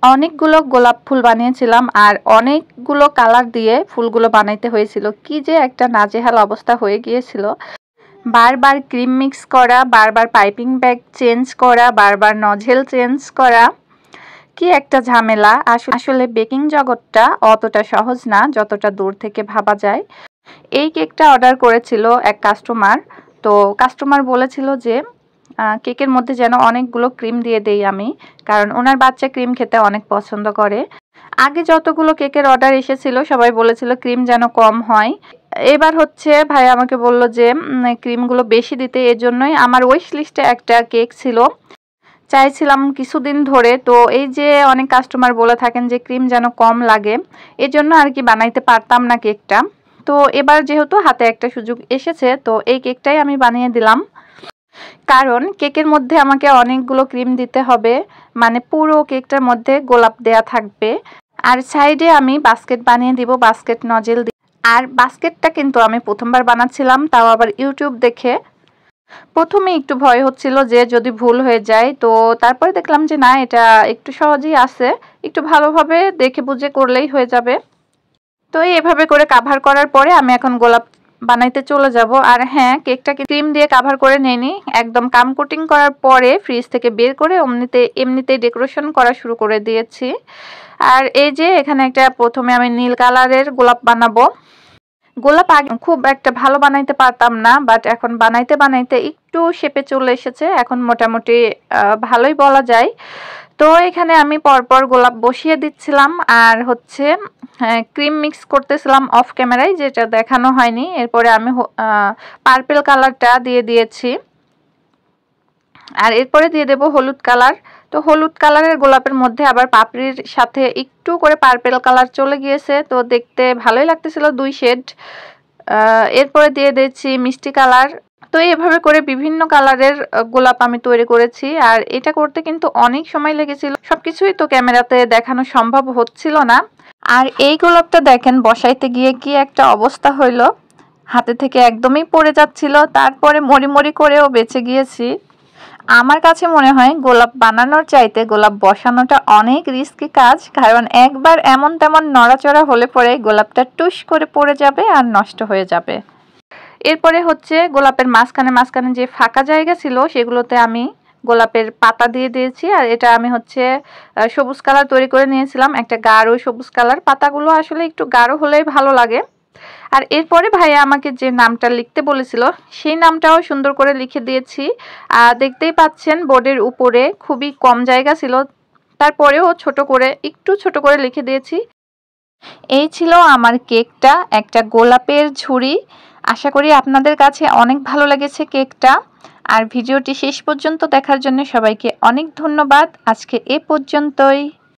অনেকগুলো গোলাপ ফুল বানিয়েছিলাম আর অনেকগুলো কালার দিয়ে ফুলগুলো বানাইতে হয়েছিল। কি যে একটা নাজেহাল অবস্থা হয়ে গিয়েছিল। বারবার ক্রিম মিক্স করা, বারবার পাইপিং ব্যাগ চেঞ্জ করা, বারবার নজেল চেঞ্জ করা, কি একটা ঝামেলা। আসলে বেকিং জগৎটা অতটা সহজ না যতটা দূর থেকে ভাবা যায়। এই কেকটা অর্ডার করেছিল এক কাস্টমার। তো কাস্টমার বলেছিল যে কেকের মধ্যে যেন অনেকগুলো ক্রিম দিয়ে দেই আমি, কারণ ওনার বাচ্চা ক্রিম খেতে অনেক পছন্দ করে। আগে যতগুলো কেকের অর্ডার এসেছিল সবাই বলেছিল ক্রিম যেন কম হয়। এবার হচ্ছে ভাই আমাকে বলল যে ক্রিমগুলো বেশি দিতে। এর জন্যই আমার উইশ লিস্টে একটা কেক ছিল, চাইছিলাম কিছুদিন ধরে। তো এই যে অনেক কাস্টমার বলে থাকেন যে ক্রিম যেন কম লাগে, এজন্য আর কি বানাইতে পারতাম না কেকটা। তো এবার যেহেতু হাতে একটা সুযোগ এসেছে, তো এই কেকটাই আমি বানিয়ে দিলাম। কারণ কেকের মধ্যে আমাকে অনেকগুলো ক্রিম দিতে হবে, মানে পুরো কেকটার মধ্যে গোলাপ দেয়া থাকবে। আর সাইডে আমি বাস্কেট বানিয়ে দিব, বাস্কেট নজেল দিয়ে। আর বাস্কেটটা কিন্তু আমি প্রথমবার বানাচ্ছিলাম, তাও আবার ইউটিউব দেখে। প্রথমে একটু ভয় হচ্ছিল যে যদি ভুল হয়ে যায়, তো তারপরে দেখলাম যে না, এটা একটু সহজেই আছে, একটু ভালোভাবে দেখে বুঝে করলেই হয়ে যাবে। তো এভাবে করে কাভার করার পরে আমি এখন গোলাপ বানাইতে চলে যাব। আর হ্যাঁ, কেকটাকে ক্রিম দিয়ে কাভার করে নেইনি, একদম কাম কোটিং করার পরে ফ্রিজ থেকে বের করে এমনিতেই ডেকোরেশন করা শুরু করে দিয়েছি। আর এই যে এখানে একটা প্রথমে আমি নীল কালারের গোলাপ বানাবো। গোলাপ আগে খুব একটা ভালো বানাইতে পারতাম না, বাট এখন বানাইতে বানাইতে একটু শেপে চলে এসেছে, এখন মোটামুটি ভালোই বলা যায়। তো এখানে আমি পরপর গোলাপ বসিয়ে দিচ্ছিলাম আর হচ্ছে ক্রিম মিক্স করতেছিলাম অফ ক্যামেরায়, যেটা দেখানো হয়নি। এরপরে আমি পার্পল কালারটা দিয়ে দিয়েছি, আর এরপরে দিয়ে দেব হলুদ কালার। তো হলুদ কালারের গোলাপের মধ্যে আবার পাপড়ির সাথে একটু করে পার্পল কালার চলে গিয়েছে, তো দেখতে ভালোই লাগতেছিল, দুই শেড। এরপরে দিয়ে দিচ্ছি মিষ্টি কালার। তো এভাবে করে বিভিন্ন কালারের গোলাপ আমি তৈরি করেছি। আর এটা করতে কিন্তু অনেক সময় লেগেছিল, সবকিছুই তো ক্যামেরাতে দেখানো সম্ভব হচ্ছিল না। আর এই গোলাপটা দেখেন বসাইতে গিয়ে কি একটা অবস্থা হইলো, হাতে থেকে একদমই পড়ে যাচ্ছিল, তারপরে মরি করেও বেঁচে গিয়েছি। আমার কাছে মনে হয় গোলাপ বানানোর চাইতে গোলাপ বসানোটা অনেক রিস্কি কাজ, কারণ একবার এমন তেমন নড়াচড়া হলে পরে গোলাপটা টুস করে পড়ে যাবে আর নষ্ট হয়ে যাবে। এরপরে হচ্ছে গোলাপের মাঝখানে যে ফাঁকা জায়গা ছিল সেগুলোতে আমি গোলাপের পাতা দিয়ে দিয়েছি। আর এটা আমি হচ্ছে সবুজ কালার তৈরি করে নিয়েছিলাম, একটা গাঢ় সবুজ কালার। পাতাগুলো আসলে একটু গাঢ় হলেই ভালো লাগে। আর এরপরে ভাইয়া আমাকে যে নামটা লিখতে বলেছিল সেই নামটাও সুন্দর করে লিখে দিয়েছি। আর দেখতেই পাচ্ছেন বোর্ডের উপরে খুবই কম জায়গা ছিল, তারপরেও একটু ছোট করে লিখে দিয়েছি। এই ছিল আমার কেকটা, একটা গোলাপের ঝুড়ি। আশা করি আপনাদের কাছে অনেক ভালো লেগেছে কেকটা। আর ভিডিওটি শেষ পর্যন্ত দেখার জন্য সবাইকে অনেক ধন্যবাদ। আজকে এ পর্যন্তই।